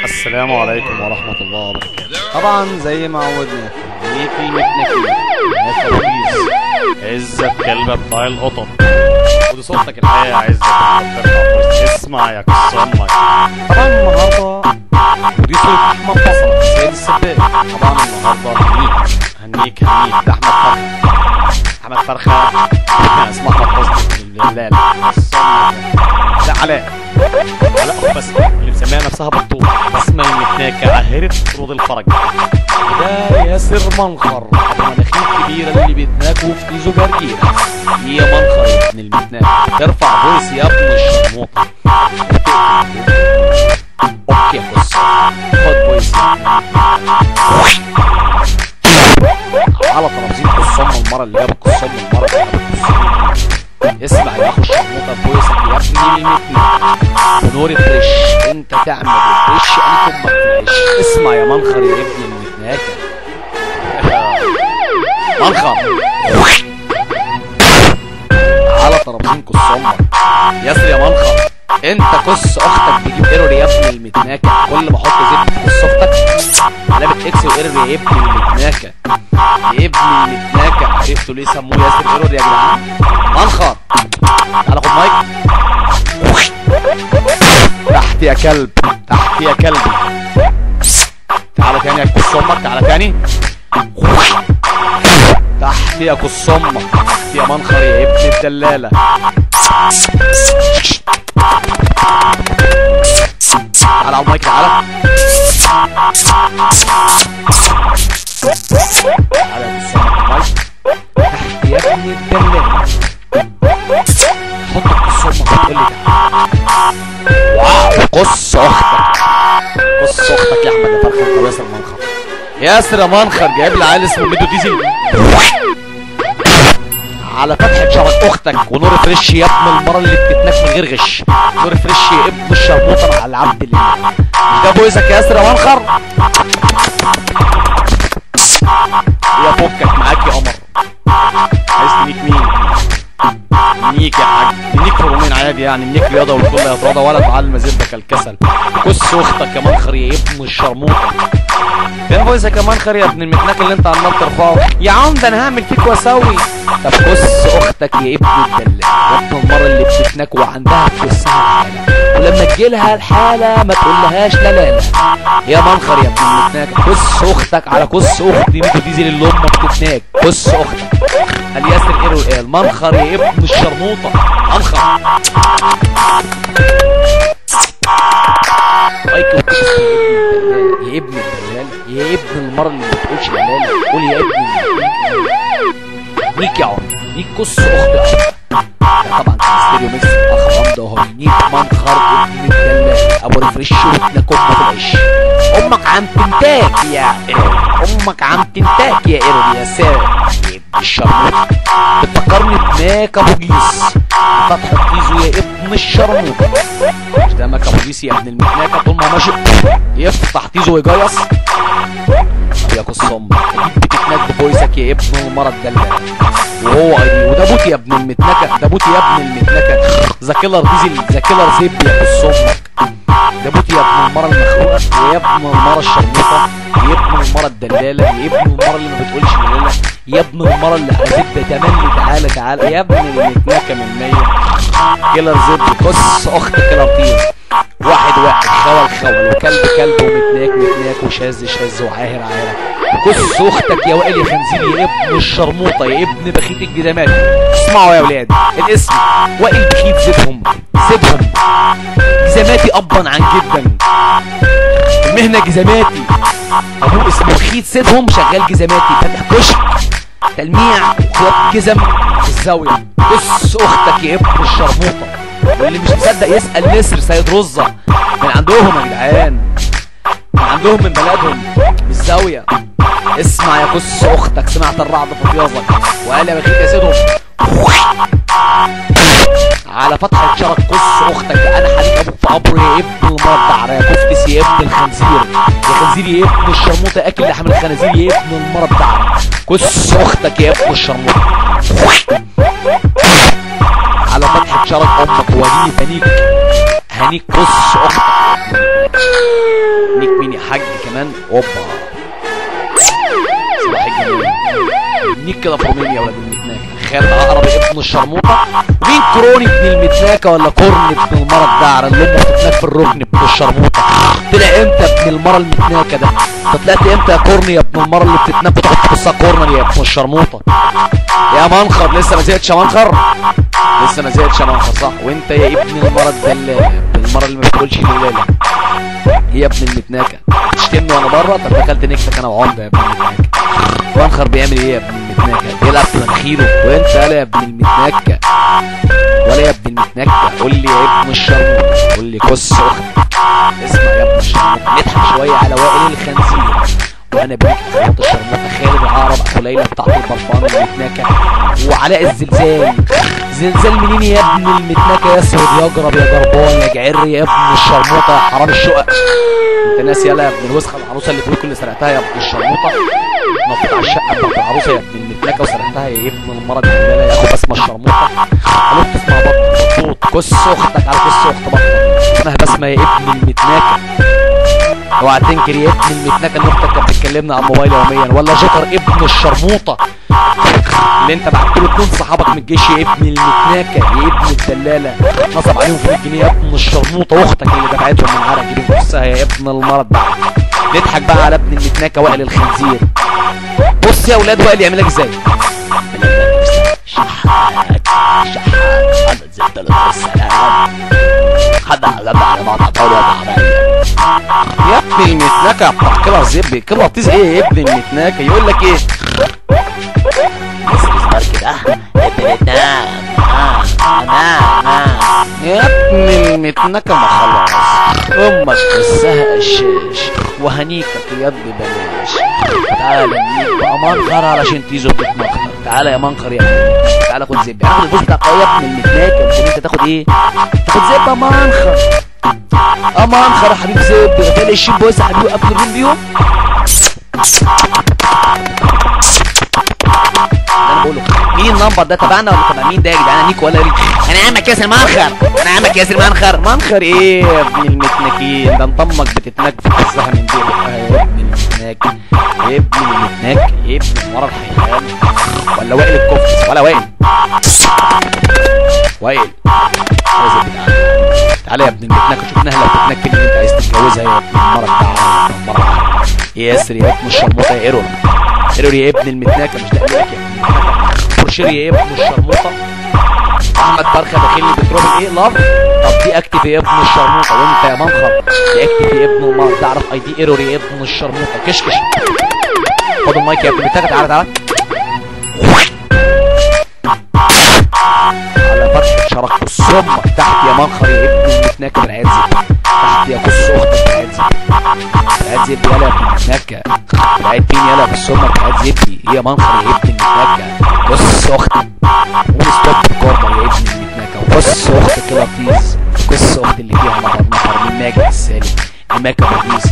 السلام عليكم ورحمة الله وبركاته. طبعا زي ما عودنا في كلمتنا عزة الكلبة بتاع القطط، ودي صوتك الحقيقة يا عزة الكلبة. اسمع يا كس امك. طبعا النهارده ودي صورة احمد بصرة سيد السباك. طبعا النهارده هنيك ده احمد فرخة اسمه احمد قصدي لا لا علاء بس اللي مسميها نفسها بطوط بسمة المتناكة عهرة رود الفرج. وده ياسر منخر ابو مناخير كبيرة اللي بيتناكوا في تيزو جرجيرة. هي منخر يا ابن المتناكة ترفع فويس يا ابن الشرموطة. اوكي بص خد فويس على ترابيزة قصام المرة اللي جابت قصام المرة اللي جابت قصام. اسمع يا اخو الشرموطة بويسك يا ابني المتناكة ونور فريش. انت تعمل فريش انت امك فريش. اسمع يا منخر يا ابن المتناكة منخر على ترابيزين قصامك. ياسر يا منخر انت كس اختك بيجيب ايرور يا ابن المتناكة. كل ما احط زبده في كس اختك علامة اكس وايرور يا ابن المتناكة. يا ابن المتناكة عرفتوا ليه سموه ياسر ايرور يا جدعان؟ منخر تعالى خد مايك تحت يا كلب تحت يا كلبي. تعالى تاني يا كس امك. تعالى تاني تحت يا كس امك. تحت يا منخر يا ابن الدلالة. تعالى على المايك تعالى تعالى يا كس امك المايك. تحت يا ابن الدلالة. حط القص امك وتقول لي تعالى. واو قص اختك قص اختك يا احمد يا فرخه انت وياسر منخر. ياسر يا منخر جايب لي عيل اسمه ميدو ديزل على فتحة شبك اختك ونور فريش يا ابن المرة اللي بتتناك من غير غش. نور فريش يا ابن الشرموطة على العبد الله. مش ده بويسك يا ياسر يا منخر؟ يا فكك معاك يا قمر. عايز تنيك مين؟ نيك يا حاج نيك في رومين عادي يعني. نيك رياضة والكل يتراضى ولا تعال مزبك الكسل. كس اختك يا منخر يا ابن الشرموطة. فين فويسك يا منخر يا ابن المتناك اللي انت عمال ترفعه؟ يا عم ده انا هعمل فيك واسوي. طب كس اختك يا ابن الدلال يا ابن المرة اللي بتتناك وعندها في كسها الحالة. ولما تجيلها الحالة ما تقولهاش لا لا لا. يا منخر يا ابن المتناك كس اختك على كس اختي ميدو ديزل اللي امك تتناك. كس اختك الياسر ايرو قال منخر يا ابن الشرموطة منخر. يا ابن الدلال يا ابن المرة اللي ما بتقولش دلالة قول يا ابن نيك يا عم نيك كس اختك. طبعا كان ستيريو ميكس اخ ده اهو. نيك منخر ابن الدلال ابو ريفريش وابنك امه في العش. امك عم تنتاك يا ايرو. امك عم تنتاك يا ايرو يا سارة يا ابن الشرموطة. بتفكرني بماك ابو جيس فتح تيزو يا ابن الشرموطة. مش ده ماك ابو جيس يا ابن المتناكة طول ما ماشي يفتح تيزو ويجيص. يا قصام بتتناك بفويسك يا ابن المرة الدلالة. وهو وده بوت يا ابن المتناكة. ده بوت يا ابن المتناكة ذا كيلر ديزل ذا كيلر زيب يا قصامك. ده بوت يا ابن المرة المخلوقة يا ابن المرة الشرموطة يا ابن المرة الدلالة يا ابن المرة اللي ما بتقولش دلالة يا ابن المرة اللي على زبدة تملي تعالى تعالى يا ابن المتناكة من 100. كيلر زيب قص اخت كيلر طير. واحد واحد خول خول وكلب كلب ومتناك متناك وشاذ شاذ وعاهر عاهر. كس اختك يا وائل يا خنزير يا ابن الشرموطة يا ابن بخيت الجزامات. اسمعوا يا ولاد الاسم وائل بخيت زبهم سيبهم. جزاماتي ابا عن جدا المهنة جزاماتي. ابوه اسمه بخيت سيبهم شغال جزاماتي فاتح كشك تلميع وخياط جزم في الزاوية. كس اختك يا ابن الشرموطة. واللي مش مصدق يسأل نسر سيد رزة من عندهم يا جدعان من عندهم من بلدهم بالزاوية. اسمع يا كس اختك سمعت الرعد في طيازك وقال يا بخيت يا سيدهم على فتحة شرك. كس اختك انا حريق ابوك في قبر يا ابن المربع يا كفتس يا ابن الخنزير يا خنزير يا ابن الشرموطة اكل لحم الخنازير يا ابن المربع. كس اختك يا ابن الشرموطة على فتحة شرك امك وهنيك هنيك هنيك كس اختك نيك مين يا حاج كمان؟ اوبا صباح الجمال. نيك كده فورمين يا ولاد المتناكه. خالد عقربي ابن الشرموطه. مين كروني ابن المتناكه ولا كورن ابن المرض ده على اللي امه بتتناك في الركن ابن الشرموطه؟ طلع امتى ابن المرة المتناكه ده؟ انت طلعت امتى يا كورني يا ابن المرة اللي بتتناك وتاخد تبصها كورنر يا ابن الشرموطه؟ يا منخر لسه ما زهقتش يا منخر؟ لسه ما زهقتش يا منخر صح؟ وانت يا ابن المرة الدلاله، المرة اللي ما بتقولش ليلاله يا ابن المتناكه. تشتمني وانا بره؟ طب دخلت نكتك انا وعمده يا ابن المتناكه. منخر بيعمل ايه يا ابن المتناكه؟ بيلعب في مناخيره. وانت يالا يا ابن المتناكه ولا يا ابن المتناكه؟ قول لي يا ابن الشرموطه، قول لي كس اختك. اسمع يا ابن الشرموطه، نضحك شويه على وائل الخنزير وانا بنك خالد الشرموطه، خالد العقرب اخو ليلى بتاعت البرفان المتناكه، وعلاء الزلزال. زلزال منين يا ابن المتناكه؟ يا اسود يا جرب يا جربان يا جعر يا ابن الشرموطه يا حرام الشقق. انت ناسي يالا يا ابن الوسخه العروسه اللي فوق اللي سرقتها يا ابن الشرموطه؟ نطيت على الشقه بتاعت العروسه يا ابن المتناكه وسرقتها يا ابن المرض الدلاله يا اخو بسمه الشرموطه. قلت اسمها بطوط كس اختك على كس اخت بطه اسمها بسمه يا ابن المتناكه. اوعى تنكر يا ابن المتناكه ان اختك كانت بتكلمنا على الموبايل يوميا، ولا جوكر ابن الشرموطه اللي انت بعت له 2 صحابك من الجيش يا ابن المتناكه يا ابن الدلاله، نصب عليهم في الجنيه يا ابن الشرموطه، واختك اللي دفعتهم من عرق جنيه نفسها يا ابن المرض ده. نضحك بقى على ابن المتناكه وائل الخنزير. بص يا اولاد وائل يعملك ازاي؟ شحات على الزبدة السلام خد على ما تعطوا يا ابن المتناكه بتاع كده زبي كده طيز ايه يا ابن المتناكه؟ يقول لك ايه؟ كده ابن المتناكه يا ابن المتناكه ما خلاص امك قصها الشاش وهنيكك يا ابن بلاش. تعالى نيك بقى منخر علشان تيجي تتمخر. تعالى يا منخر يا ابن، تعالى خد زبده. هاخد الفلوس بتاعك يا ابن المتناكه. مش انت تاخد ايه؟ تاخد زبده يا منخر. منخر يا حبيب زبده. غالي الشيب بويس يا حبيبي قبل اليوم بيوم. انا بقول له مين النمبر ده تبعنا ولا تبع مين ده يا جدعان؟ نيك ولا ريك؟ انا عمك ياسر منخر، انا عمك ياسر منخر. منخر ايه يا ابن المتناكين؟ ده انت امك بتتنك في كسها من دي يا ابن المتناك يا ابن المتناك يا ابن المرة الحيوان. ولا وائل الكفتس ولا وائل وائل تعالى يا ابن المتناك شوف نهله بتتنك اللي انت عايز تتجوزها يا ابن المرة بتاعها ياسر يا ابن الشرموطه يا ايرور يا ابن المتناكه. مش ده يا ابن برشير يا ابن الشرموطه. احمد فرخه داخل لي بتروح ايه لاف. طب دي اكتف يا ابن الشرموطه. وانت يا منخر دي اكتف يا ابن المرض. تعرف اي دي ايرور يا ابن الشرموطه. كشكش خد المايك يا ابن المتناكه. تعالى تعالى على فتحه شرك الصم تحت يا منخر يا ابن المتناكه بالعيال زي تحت يا كس اختك بالعيال زي بالعيال زي يالا يا ابن المتناكه. بالعيال فين يالا في السمر بالعيال زبي يا منخر يا ابن المتناكه. كس اختك وستوب الكورنر يا ابن المتناكه. وكس اختك لطيز. كس اخت اللي فيها نفر من ماجد السالم الماكه بطيس